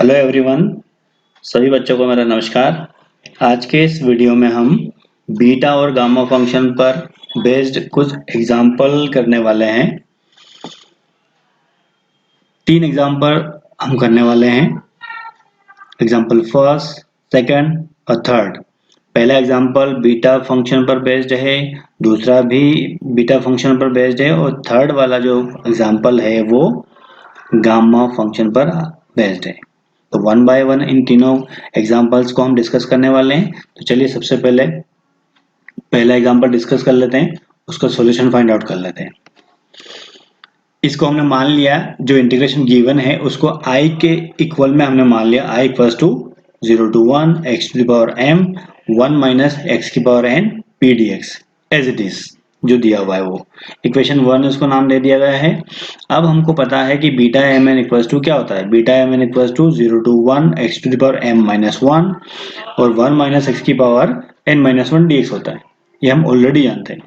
Hello everyone, सभी बच्चों को मेरा नमस्कार। आज के इस वीडियो में हम बीटा और गामा फंक्शन पर बेस्ड कुछ एग्जाम्पल करने वाले हैं। 3 एग्जाम्पल हम करने वाले हैं। एग्जाम्पल फर्स्ट, सेकंड और थर्ड। पहला एग्जाम्पल बीटा फंक्शन पर बेस्ड है, दूसरा भी बीटा फंक्शन पर बेस्ड है और थर्ड वाला जो एग्जाम्पल है वो गामा फंक्शन पर बेस्ड है। तो वन बाय वन इन तीनों एग्जाम्पल्स को हम डिस्कस करने वाले हैं। तो चलिए सबसे पहले पहला एग्जाम्पल डिस्कस कर लेते हैं, उसका सॉल्यूशन फाइंड आउट कर लेते हैं। इसको हमने मान लिया, जो इंटीग्रेशन गिवन है उसको i के इक्वल में हमने मान लिया, i equals to 0 to 1 x to the power m 1 minus x की power n p dx as it is जो दिया हुआ है वो इक्वेशन 1 उसको नाम दे दिया गया है। अब हमको पता है कि beta M N equals to क्या होता है, beta M N equals to 0 to 1 x to the power m minus 1 और 1 minus x की पावर n minus 1 dx होता है। ये हम ऑलरेडी जानते हैं।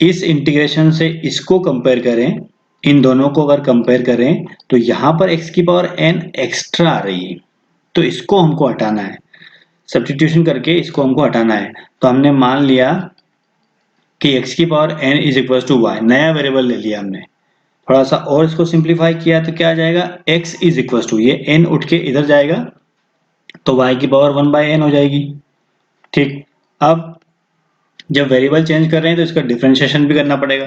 इस इंटीग्रेशन से इसको कंपेयर करें, इन दोनों को अगर कंपेयर करें तो यहाँ पर x की पावर n एक्स्ट्रा आ रही है, तो इसको हमको हटाना है। सब्स्टिट्यूशन करके इसको हमको हटाना है। तो हमने मान लिया कि x की power n is equal to y, नया वेरिएबल ले लिया हमने। थोड़ा सा और इसको सिंप्लीफाई किया तो क्या आ जाएगा, x इज इक्वल टू, ये n उठ के इधर जाएगा तो y की पावर 1/n हो जाएगी। ठीक, अब जब वेरिएबल चेंज कर रहे हैं तो इसका डिफरेंशिएशन भी करना पड़ेगा।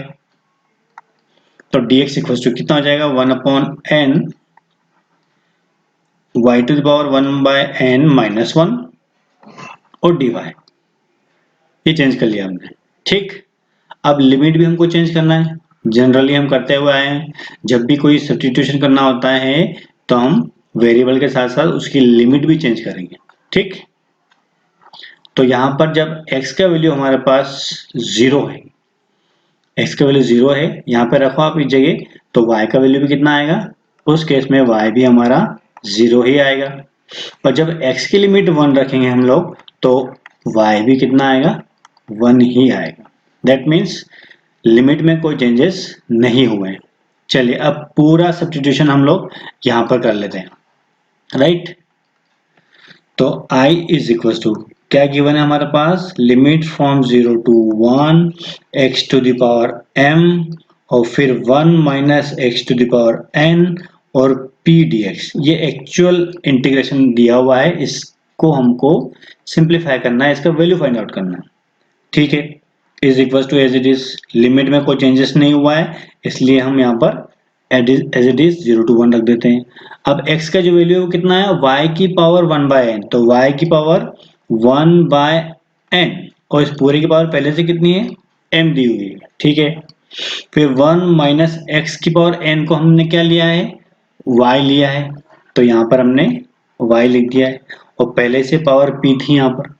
तो dx इक्वल टू कितना हो जाएगा, 1/n y to the power 1/n minus 1 और dy, ये चेंज कर लिया हमने। ठीक, अब लिमिट भी हमको चेंज करना है। जनरली हम करते हुए आए हैं, जब भी कोई सब्स्टिट्यूशन करना होता है तो हम वेरिएबल के साथ साथ उसकी लिमिट भी चेंज करेंगे। ठीक, तो यहाँ पर जब x का वैल्यू हमारे पास 0 है, x का वैल्यू 0 है, यहाँ पे रखो आप इस जगह, तो y का वैल्यू भी कितना आएगा, उस केस में y भी हमारा 0 ही आएगा। और जब x की लिमिट 1 रखेंगे हम लोग तो y भी कितना आएगा, 1 ही आएगा। दैट मीन्स लिमिट में कोई चेंजेस नहीं हुए हैं। चलिए अब पूरा सब्स्टिट्यूशन हम लोग यहाँ पर कर लेते हैं, राइट। तो i इज इक्वल टू क्या गिवन है हमारे पास, limit from 0 to 1 x to the power m और फिर 1 minus x to the power n और p dx। ये एक्चुअल इंटीग्रेशन दिया हुआ है, इसको हमको सिंप्लीफाई करना है, इसका वैल्यू फाइंड आउट करना है। ठीक है, is equal to as it is, limit में कोई चेंजेस नहीं हुआ है इसलिए हम यहाँ पर एज इट इज 0 to 1 रख देते हैं। अब x का जो वैल्यू है वो कितना है, y की पावर 1/n, तो y की पावर 1/n और इस पूरे की पावर पहले से कितनी है, m दी हुई है। ठीक है, फिर 1 माइनस x की पावर n को हमने क्या लिया है, y लिया है, तो यहाँ पर हमने y लिख दिया है और पहले से पावर p थी यहाँ पर।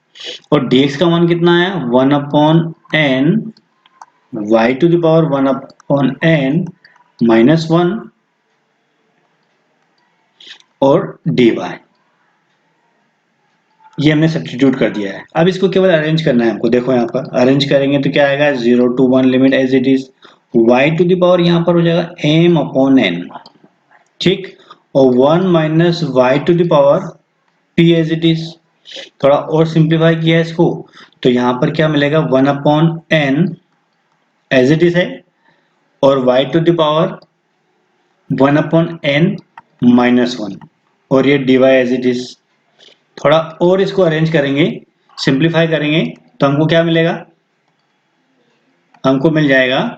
और dx का मान कितना है, 1/n y to the power 1/n minus 1 और dy, ये हमने सब्स्टिट्यूट कर दिया है। अब इसको केवल अरेंज करना है हमको। देखो यहाँ पर अरेंज करेंगे तो क्या आएगा, 0 to 1 limit as it is, y to the power यहाँ पर हो जाएगा m/n। ठीक, और 1 minus y to the power p as it is. थोड़ा और सिंप्लीफाई किया है इसको तो यहाँ पर क्या मिलेगा, 1/n एज इट इज है और y to the power 1/n minus 1 और ये dy एज इट इज। थोड़ा और इसको अरेंज करेंगे, सिंप्लीफाई करेंगे तो हमको क्या मिलेगा, हमको मिल जाएगा,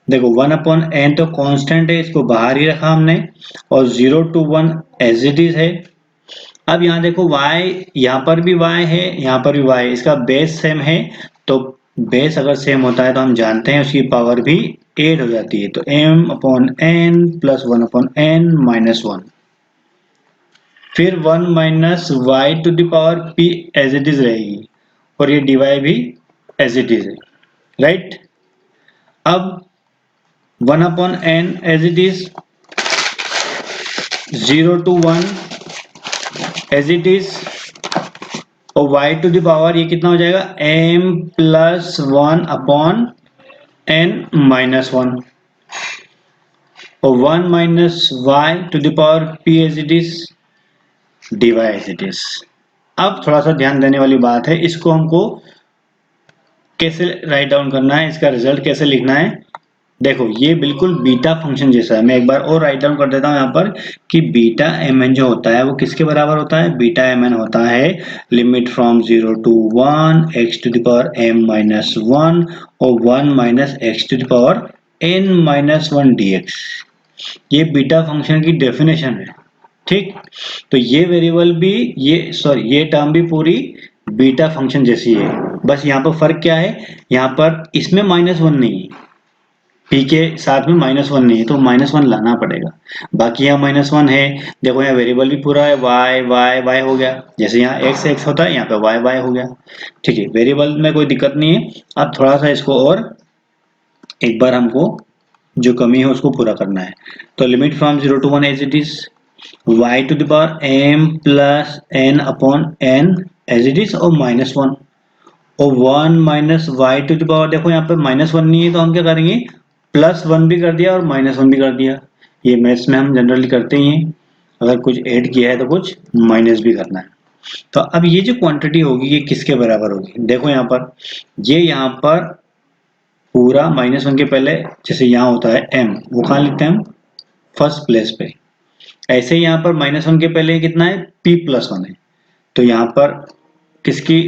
देखो 1/n तो कांस्टेंट है, इसको बाहर ही रखा हमने और 0 to 1 एज इट इज है। अब यहाँ देखो y, यहाँ पर भी y है, यहाँ पर भी y है, इसका बेस सेम है, तो बेस अगर सेम होता है तो हम जानते हैं उसकी पावर भी 8 हो जाती है। तो m/n प्लस 1/n माइनस 1, फिर 1 minus y to the power p as it is रहेगी और ये dy भी एज इट इज है, राइट। अब 1/n as it is, 0 to 1 as it is और y टू द पावर ये कितना हो जाएगा, m प्लस 1/n माइनस 1। और 1 minus y to the power p as it is dy as it is. अब थोड़ा सा ध्यान देने वाली बात है, इसको हमको कैसे राइट डाउन करना है, इसका रिजल्ट कैसे लिखना है। देखो ये बिल्कुल बीटा फंक्शन जैसा है। मैं एक बार और राइट डाउन कर देता हूँ यहाँ पर कि बीटा एम एन जो होता है वो किसके बराबर होता है। बीटा एम एन होता है limit from 0 to 1 x to the power m minus 1 और 1 minus x to the power n minus 1 dx। ये बीटा फंक्शन की डेफिनेशन है। ठीक, तो ये वेरिएबल भी, ये टर्म भी पूरी बीटा फंक्शन जैसी है। बस यहाँ पर फर्क क्या है, यहाँ पर इसमें माइनस वन नहीं है, पी के साथ में माइनस वन नहीं है, तो माइनस वन लाना पड़ेगा। बाकी यहाँ माइनस वन है। देखो यहाँ वेरिएबल भी पूरा है, वाई वाई वाई हो गया, जैसे यहाँ एक्स एक्स होता है यहाँ पे वाई वाई हो गया। ठीक है, वेरिएबल में कोई दिक्कत नहीं है। अब थोड़ा सा इसको और एक बार हमको जो कमी है उसको पूरा करना है। तो limit from 0 to 1 as it is y to the power M plus N upon N as it is और माइनस वन और 1 minus y to the power, देखो यहाँ पे माइनस वन नहीं है तो हम क्या करेंगे, प्लस वन भी कर दिया और माइनस वन भी कर दिया। ये मैथ्स में हम जनरली करते ही हैं, अगर कुछ ऐड किया है तो कुछ माइनस भी करना है। तो अब ये जो क्वांटिटी होगी ये किसके बराबर होगी, देखो यहाँ पर, ये यहाँ पर पूरा माइनस वन के पहले जैसे यहाँ होता है m, वो कहाँ लिखते हैं हम, फर्स्ट प्लेस पे। ऐसे ही यहाँ पर माइनस वन के पहले कितना है, p प्लस वन है, तो यहाँ पर किसकी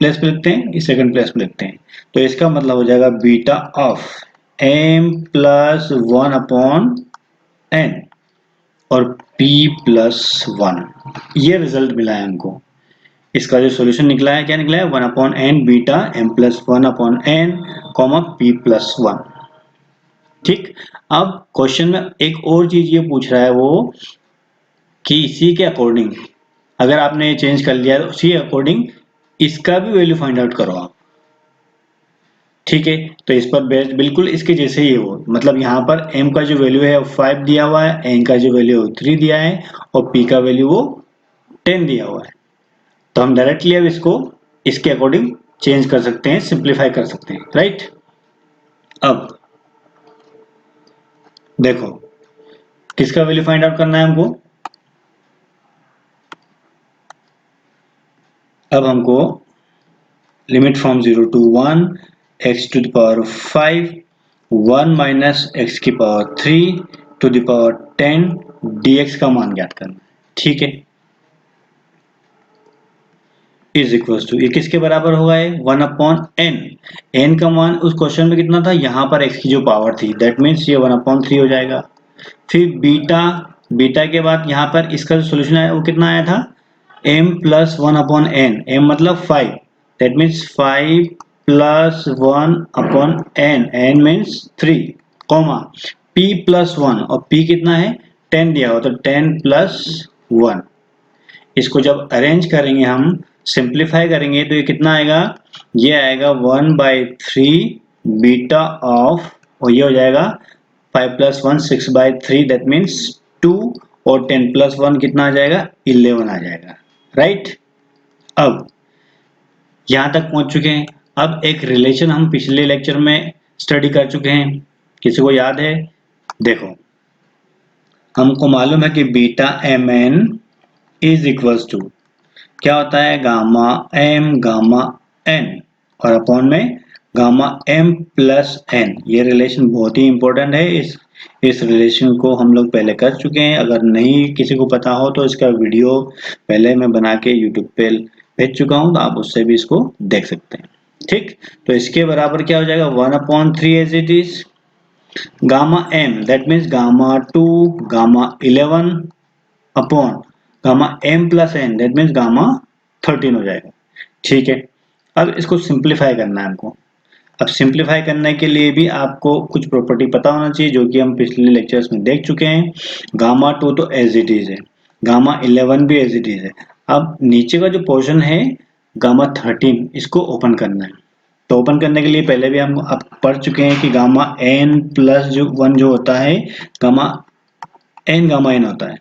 प्लेस पे लिखते हैं, इस सेकंड प्लेस पे लिखते हैं। तो इसका मतलब हो जाएगा beta of m plus one upon n और p प्लस वन। ये रिजल्ट मिला है हमको। इसका जो सॉल्यूशन निकला है, क्या निकला है, 1 upon n beta m plus one upon n comma p plus one. ठीक, अब क्वेश्चन में एक और चीज ये पूछ रहा है वो कि इसी के अकॉर्डिंग अगर आपने चेंज कर लिया तो उसी अकॉर्डिंग इसका भी वैल्यू फाइंड आउट करो आप। ठीक है, तो इस पर बेस्ड बिल्कुल इसके जैसे ही हो, मतलब यहाँ पर m का जो वैल्यू है वो 5 दिया हुआ है, n का जो वैल्यू है 3 दिया है और p का वैल्यू वो 10 दिया हुआ है। तो हम डायरेक्टली अब इसको इसके अकॉर्डिंग चेंज कर सकते हैं, सिंप्लीफाई कर सकते हैं, राइट। अब देखो किसका वैल्यू फाइंड आउट करना है हमको, अब हमको limit from 0 to 1 x to the power 5 1 minus x की power 3 to the power 10 dx का मान ज्ञात करना है। ठीक है, इज इक्वल टू, ये किसके बराबर होगा, है 1 अपॉन n। n का मान उस क्वेश्चन में कितना था, यहाँ पर x की जो पावर थी, दैट मीन्स ये 1 अपॉन 3 हो जाएगा। फिर बीटा, बीटा के बाद यहाँ पर इसका जो सोल्यूशन है वो कितना आया था, m plus one upon n, m मतलब 5, that means 5 plus one upon n, n means 3 comma p plus one, और p कितना है 10 दिया हुआ, तो 10 प्लस वन। इसको जब अरेंज करेंगे हम, सिंप्लीफाई करेंगे तो ये कितना आएगा, ये आएगा 1/3 बीटा ऑफ, और ये हो जाएगा 5 प्लस वन 6/3, दैट मीन्स 2 और 10 प्लस वन कितना आ जाएगा, 11 आ जाएगा, राइट। अब यहां तक पहुंच चुके हैं। अब एक रिलेशन हम पिछले लेक्चर में स्टडी कर चुके हैं, किसी को याद है, देखो हमको मालूम है कि beta M N is equals to क्या होता है, गामा एम गामा एन और अपॉन में गामा एम प्लस एन। ये रिलेशन बहुत ही इंपॉर्टेंट है। इस रिलेशन को हम लोग पहले कर चुके हैं, अगर नहीं किसी को पता हो तो इसका वीडियो पहले मैं बना के यूट्यूब पे भेज चुका हूँ, तो आप उससे भी इसको देख सकते हैं। ठीक, तो इसके बराबर क्या हो जाएगा, 1/3 as it is gamma M, that means gamma 2 gamma 11 upon gamma m plus N, that means gamma 13 हो जाएगा। ठीक है, अब इसको सिंप्लीफाई करना है हमको। अब सिंप्लीफाई करने के लिए भी आपको कुछ प्रॉपर्टी पता होना चाहिए जो कि हम पिछले लेक्चर्स में देख चुके हैं। गामा 2 तो एज इट इज है, गामा 11 भी एज इट इज है। अब नीचे का जो पोर्शन है गामा 13, इसको ओपन करना है। तो ओपन करने के लिए पहले भी हम आप पढ़ चुके हैं कि गामा n प्लस जो 1 जो होता है, गामा n गामा n होता है,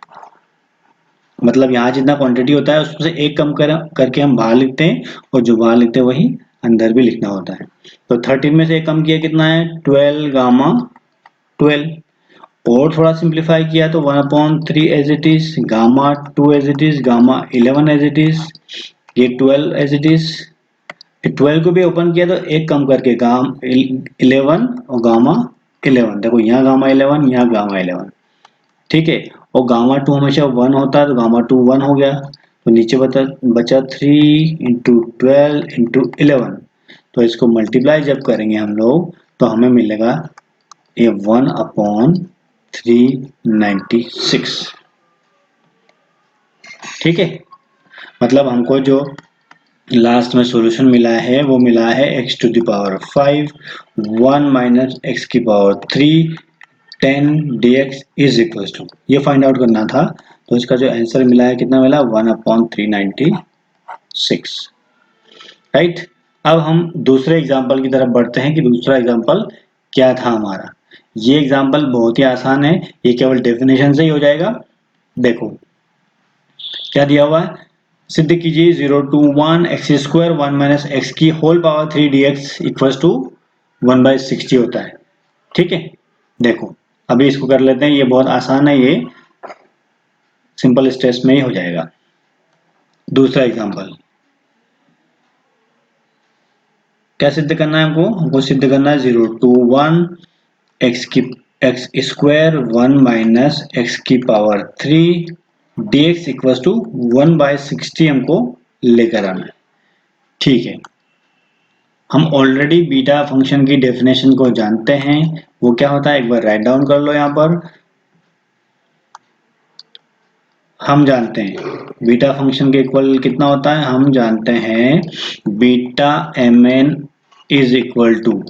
मतलब यहाँ जितना क्वांटिटी होता है उसमें से एक कम करके हम बाहर लिखते हैं, और जो बाहर लिखते हैं वही अंदर भी लिखना होता है। तो 13 में से एक कम किया कितना है, 12 गामा 12, और थोड़ा सिंप्लीफाई किया तो 1/3 as it is, gamma 2 as it is, gamma 11 as it is, ये 12 एज इट इज। 12 को भी ओपन किया तो एक कम करके गामा 11 और गामा 11, देखो यहाँ गामा 11, यहाँ गामा 11, ठीक है। और गामा 2 हमेशा 1 होता है तो गामा 2 1 हो गया, तो नीचे बचा 3 इंटू 12 इंटू 11। तो इसको मल्टीप्लाई जब करेंगे हम लोग तो हमें मिलेगा ये 1/396, ठीक है। मतलब हमको जो लास्ट में सॉल्यूशन मिला है वो मिला है x⁵ 1 माइनस x की power 3 10 dx is equal to, ये फाइंड आउट करना था। तो इसका जो आंसर मिला है कितना मिला, 1/396, राइट। अब हम दूसरे एग्जाम्पल की तरफ बढ़ते हैं कि दूसरा एग्जाम्पल क्या था हमारा। ये एग्जाम्पल बहुत ही आसान है, ये केवल डेफिनेशन से ही हो जाएगा। देखो क्या दिया हुआ है, सिद्ध कीजिए 0 to 1 x² 1 माइनस एक्स की whole power 3 dx equal to 1/60 होता है, ठीक है। देखो अभी इसको कर लेते हैं, ये बहुत आसान है, ये सिंपल स्टेप्स में ही हो जाएगा। दूसरा एग्जाम्पल क्या सिद्ध करना है हमको सिद्ध करना है 0 to 1 x² 1 माइनस एक्स की पावर 3 dx इक्वल टू 1/60 हमको लेकर आना है, ठीक है। हम ऑलरेडी बीटा फंक्शन की डेफिनेशन को जानते हैं, वो क्या होता है एक बार राइट डाउन कर लो। यहाँ पर हम जानते हैं बीटा फंक्शन के इक्वल कितना होता है, हम जानते हैं beta mn is equal to,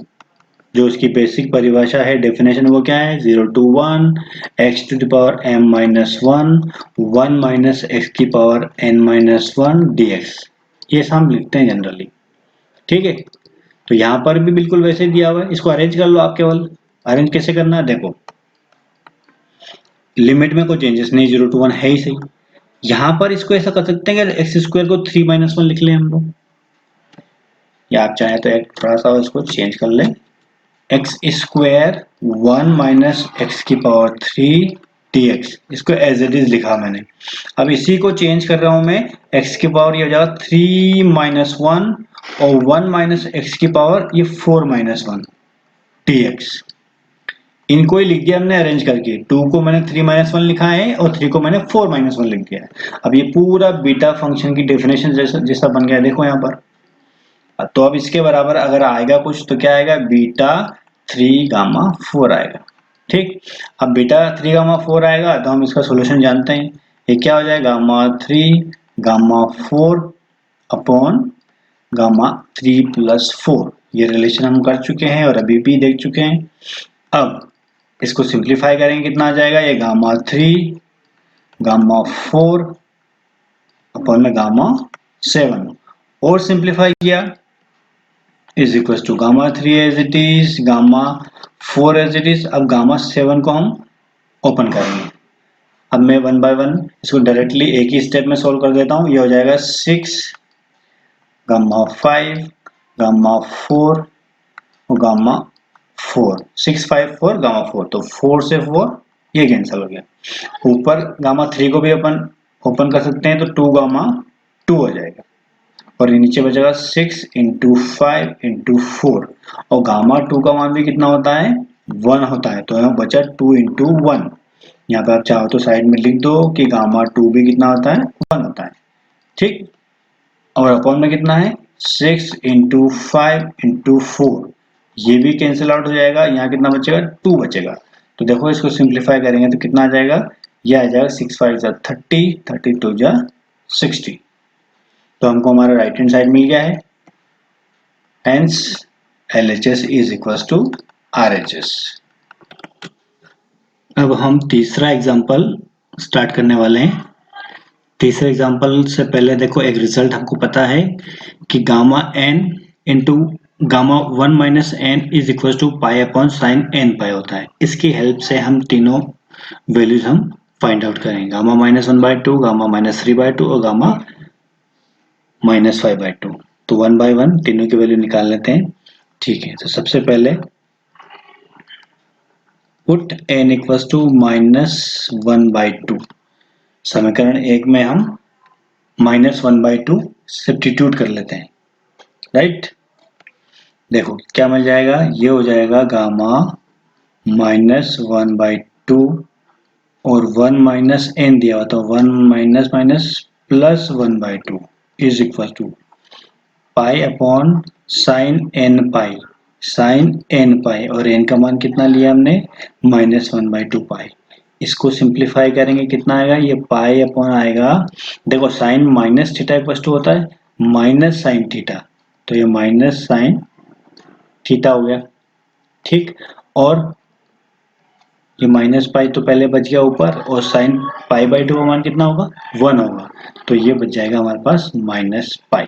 जो उसकी बेसिक परिभाषा है डेफिनेशन वो क्या है, 0 to 1 x⁻m−1 1 माइनस एक्स की पावर n−1 dx, ये हम लिखते हैं जनरली, ठीक है। तो यहाँ पर भी बिल्कुल वैसे दिया हुआ है, इसको अरेंज कर लो आप। केवल अरेंज कैसे करना है, देखो लिमिट में कोई चेंजेस नहीं, 0 to 1 है ही सही। यहाँ पर इसको ऐसा कर सकते हैं कि x² को 3-1 लिख लें हम लोग, या आप चाहें तो एक थोड़ा सा इसको चेंज कर लें, x² 1 माइनस एक्स की पावर 3 dx, इसको एज इट इज लिखा मैंने। अब इसी को चेंज कर रहा हूं मैं, x की पावर ये हो जाएगा 3-1 और 1 माइनस एक्स की पावर ये 4-1 dx, इनको ही लिख दिया हमने अरेंज करके। 2 को मैंने 3-1 लिखा है और 3 को मैंने 4-1 लिख दिया है। अब ये पूरा बीटा फंक्शन की डेफिनेशन जैसा बन गया, देखो यहाँ पर। तो अब इसके बराबर अगर आएगा कुछ तो क्या आएगा, बीटा 3 गामा 4 आएगा, ठीक। अब बीटा 3 गामा 4 आएगा तो हम इसका सोल्यूशन जानते हैं, ये क्या हो जाएगा, gamma 3 gamma 4 upon gamma 3 plus 4, ये रिलेशन हम कर चुके हैं और अभी भी देख चुके हैं। अब इसको सिंप्लीफाई करेंगे, कितना आ जाएगा, ये गामा 3 गामा 4 अपॉन में गामा 7, और सिंप्लीफाई किया is equal to gamma 3 as it is, gamma 4 as it is. अब गामा 7 को हम ओपन करेंगे। अब मैं 1/1 इसको डायरेक्टली एक ही स्टेप में सोल्व कर देता हूँ। ये हो जाएगा 6 गामा 5 गामा 4 और गामा 4, 6 5 4 गामा 4, तो 4 से 4 ये कैंसिल हो गया। ऊपर गामा 3 को भी अपन ओपन कर सकते हैं तो 2 गामा 2 हो जाएगा, और ये नीचे बचेगा 6 इंटू 5 इंटू 4, और गामा 2 का मान भी कितना होता है, 1 होता है, तो यहाँ बचा 2 इंटू 1। यहाँ पे आप चाहो तो साइड में लिख दो कि गामा 2 भी कितना होता है, 1 होता है, ठीक। और अपॉन में कितना है, 6 इंटू 5 इंटू 4, ये भी कैंसिल आउट हो जाएगा, यहाँ कितना बचेगा, 2 बचेगा। तो देखो इसको सिंप्लीफाई करेंगे तो कितना आ जाएगा, ये आ जाएगा 6 5 जा 30, 32 जा 60। तो हमको हमारा राइट हैंड साइड मिल गया है, hence LHS is equals to RHS। अब हम तीसरा एग्जांपल स्टार्ट करने वाले हैं। तीसरे एग्जांपल से पहले देखो एक रिजल्ट हमको पता है कि gamma n into gamma 1 minus N is equal to pi upon sine n pi होता है। इसकी हेल्प से हम तीनों वैल्यूज हम फाइंड आउट करेंगे, गामा -1/2, गामा -3/2 और गामा -5/2। तो 1/1 तीनों की वैल्यू निकाल लेते हैं, ठीक है। तो सबसे पहले पुट n इक्वल्स टू -1/2। समीकरण एक में हम -1/2 सब्स्टिट्यूट कर लेते हैं, राइट। देखो क्या मिल जाएगा, ये हो जाएगा गामा -1/2 और 1 माइनस एन दिया हुआ, तो 1 minus minus plus 1/2 is equal to pi upon sine N pi, sine N pi, और एन का मान कितना लिया हमने, -1/2 पाई। इसको सिंप्लीफाई करेंगे कितना आएगा, ये पाई अपॉन आएगा, देखो sine minus theta equal to होता है माइनस साइन थीटा, तो ये माइनस साइन थीटा हो गया, ठीक। और ये माइनस पाई तो पहले बच गया ऊपर, और साइन पाई/2 का मान कितना होगा, 1 होगा, तो ये बच जाएगा हमारे पास माइनस पाई।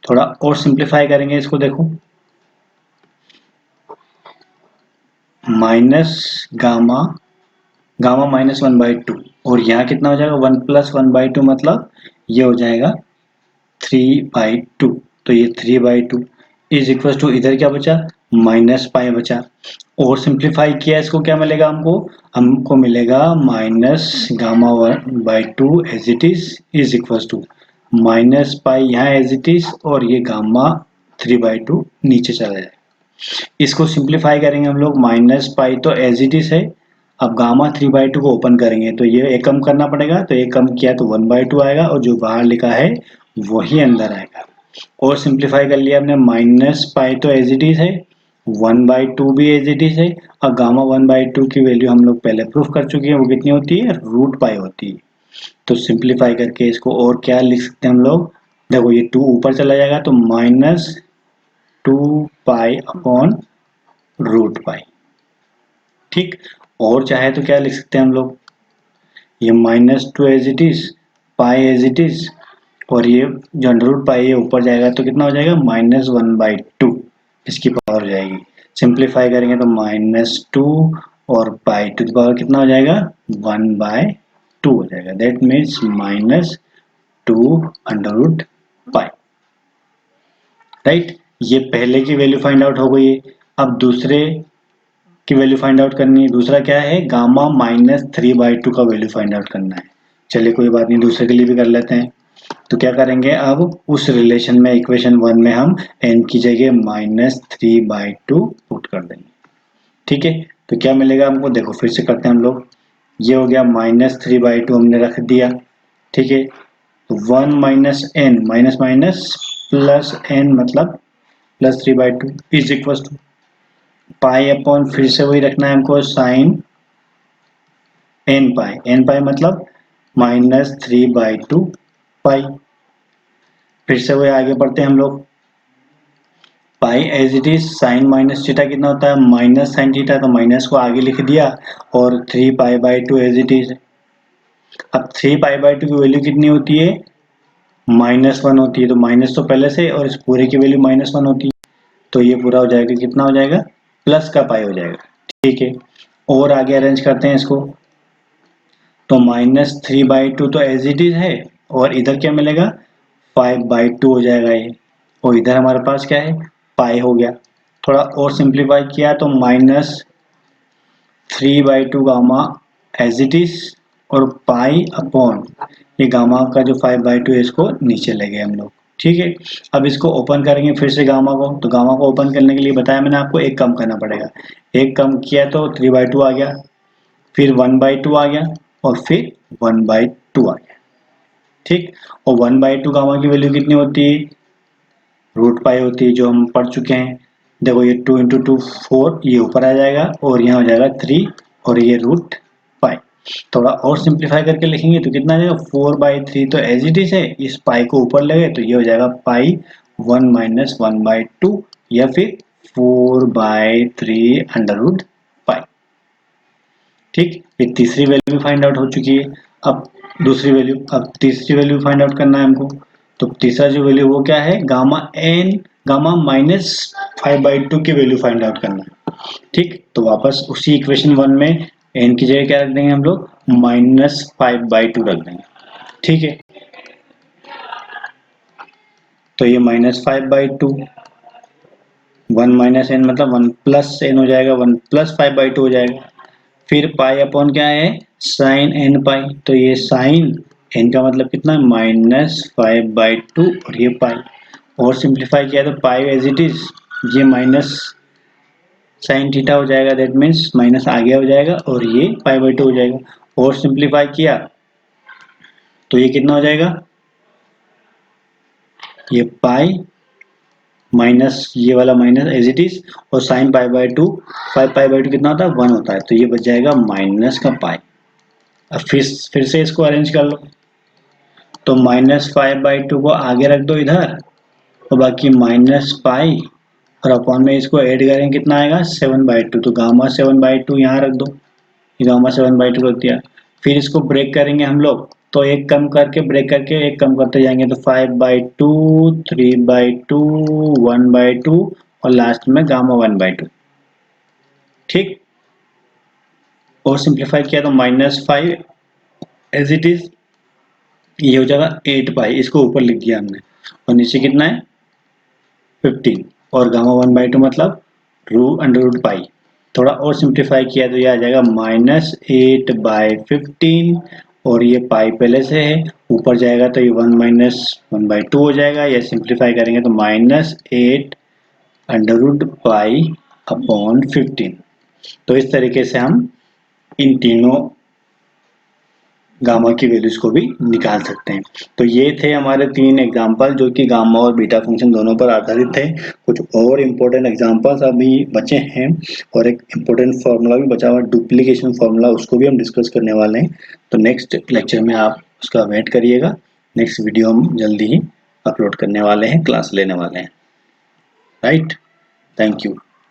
थोड़ा और सिंप्लीफाई करेंगे इसको, देखो माइनस गामा, गामा -1/2, और यहाँ कितना हो जाएगा 1 + 1/2, मतलब ये हो जाएगा 3/2, तो ये 3/2 इज इक्वल टू, इधर क्या बचा, माइनस पाई बचा। और सिंप्लीफाई किया इसको क्या मिलेगा हमको, हमको मिलेगा minus gamma 1/2 as it is equal to minus pi यहाँ एज इट इज, और ये गामा 3/2 नीचे चला जाएगा। इसको सिंप्लीफाई करेंगे हम लोग, माइनस पाई तो एज इट इज है, अब गामा 3/2 को ओपन करेंगे तो ये एक कम करना पड़ेगा, तो एक कम किया तो 1/2 आएगा, और जो बाहर लिखा है वही अंदर आएगा। और सिंप्लीफाई कर लिया हमने, माइनस पाई तो एज इट इज है, 1/2 भी एज इट इज है, और गामा 1/2 की वैल्यू हम लोग पहले प्रूफ कर चुके हैं, वो कितनी होती है, √पाई होती है। तो सिंप्लीफाई करके इसको और क्या लिख सकते हैं हम लोग, देखो ये 2 ऊपर चला जाएगा, तो -2 पाई अपॉन √पाई, ठीक। और चाहे तो क्या लिख सकते हैं हम लोग, ये -2 as it is, pi as it is, और ये जो √पाई है ऊपर जाएगा तो कितना हो जाएगा, -1/2 इसकी पावर हो जाएगी। सिंप्लीफाई करेंगे तो -2 और पाई टू द पावर कितना हो जाएगा, 1/2 हो जाएगा, दैट मीन्स -2√पाई, राइट। ये पहले की वैल्यू फाइंड आउट हो गई है। अब दूसरे की वैल्यू फाइंड आउट करनी है, दूसरा क्या है, गामा -3/2 का वैल्यू फाइंड आउट करना है। चलिए कोई बात नहीं, दूसरे के लिए भी कर लेते हैं। तो क्या करेंगे, अब उस रिलेशन में इक्वेशन 1 में हम n की जगह -3/2 पुट कर देंगे, ठीक है। तो क्या मिलेगा हमको, देखो फिर से करते हैं हम लोग, ये हो गया -3/2 हमने रख दिया, ठीक है। तो 1 minus N, minus minus plus N, मतलब +3/2 is equal to pi upon, फिर से वही रखना है हमको, sine N pi, N pi मतलब -3/2 पाई। फिर से वही आगे बढ़ते हैं हम लोग, pi as it is, sine minus theta कितना होता है, माइनस साइन थीटा, तो माइनस को आगे लिख दिया, और 3π/2 एज इट इज। अब 3π/2 की वैल्यू कितनी होती है, -1 होती है, तो माइनस तो पहले से, और इस पूरे की वैल्यू -1 होती है, तो ये पूरा हो जाएगा, कितना हो जाएगा, प्लस का पाई हो जाएगा, ठीक है। और आगे अरेंज करते हैं इसको, तो -3/2 तो एज इट इज है, और इधर क्या मिलेगा, 5/2 हो जाएगा ये, और इधर हमारे पास क्या है, पाई हो गया। थोड़ा और सिंप्लीफाई किया तो -3/2 गामा एज इट इज, और पाई अपॉन ये गामा का जो 5/2 है इसको नीचे ले गए हम लोग, ठीक है। अब इसको ओपन करेंगे फिर से गामा को, तो गामा को ओपन करने के लिए बताया मैंने आपको, एक कम करना पड़ेगा, एक कम किया तो 3/2 आ गया, फिर 1/2 आ गया, और फिर 1/2 आ गया, ठीक। और 1/2 गामा की वैल्यू कितनी होती है, √पाई होती है, जो हम पढ़ चुके हैं। देखो ये 2 × 2 4, ये ऊपर आ जाएगा, और यहाँ हो जाएगा 3, और ये √पाई। थोड़ा और सिंप्लीफाई करके लिखेंगे तो कितना आ जाएगा, 4/3 तो एज इट इज है, इस पाई को ऊपर ले गए तो ये हो जाएगा पाई 1 - 1/2, या फिर 4/3√पाई, ठीक। ये तीसरी वैल्यू फाइंड आउट हो चुकी है। अब तीसरी वैल्यू फाइंड आउट करना है हमको, तो तीसरा जो वैल्यू वो क्या है, गामा -5/2 की वैल्यू फाइंड आउट करना है, ठीक। तो वापस उसी इक्वेशन 1 में n की जगह क्या रख देंगे हम लोग, -5/2 रख देंगे, ठीक है। तो ये -5/2, 1 - n मतलब 1 + n हो जाएगा, 1 + 5/2 हो जाएगा, फिर पाई अपॉन क्या है, साइन एन पाई, तो ये साइन एन का मतलब कितना, -5/2 और ये पाई, और सिंप्लीफाई किया तो पाई एज इट इज, ये माइनस साइन थीटा हो जाएगा, दैट मीन्स माइनस आगे हो जाएगा और ये पाई/2 हो जाएगा, और सिंप्लीफाई किया तो ये कितना हो जाएगा, ये पाई माइनस ये वाला माइनस एज इट इज, और साइन पाई/2, पाई/2 कितना होता है, 1 होता है, तो ये बच जाएगा माइनस का पाई। अब फिर से इसको अरेंज कर लो, तो -5/2 को आगे रख दो इधर, और बाकी -पाई, और अपॉन में इसको ऐड करेंगे कितना आएगा, 7/2, तो गामा 7/2 यहाँ रख दो, गामा 7/2 रख दिया। फिर इसको ब्रेक करेंगे हम लोग, तो एक कम करके ब्रेक करके एक कम करते जाएंगे, तो 5/2, 3/2, 1/2 और लास्ट में गामा 1/2। ठीक, और सिंप्लीफाई किया तो -5 एज इट इज, ये हो जाएगा 8 पाई, इसको ऊपर लिख दिया हमने, और नीचे कितना है 15, और गामा 1/2 मतलब √, थोड़ा और सिंप्लीफाई किया तो ये आ जाएगा -8/15, और ये पाई पहले से है, ऊपर जाएगा तो ये 1 - 1/2 हो जाएगा, या सिंप्लीफाई करेंगे तो -8 √पाई/15। तो इस तरीके से हम इन तीनों गामा की वैल्यूज को भी निकाल सकते हैं। तो ये थे हमारे 3 एग्जाम्पल जो कि गामा और बीटा फंक्शन दोनों पर आधारित थे। कुछ और इम्पोर्टेंट एग्जाम्पल्स अभी बचे हैं, और एक इम्पोर्टेंट फॉर्मूला भी बचा हुआ है, डुप्लीकेशन फॉर्मूला, उसको भी हम डिस्कस करने वाले हैं। तो नेक्स्ट लेक्चर में आप उसका वेट करिएगा, नेक्स्ट वीडियो हम जल्दी ही अपलोड करने वाले हैं, क्लास लेने वाले हैं। Right, thank you.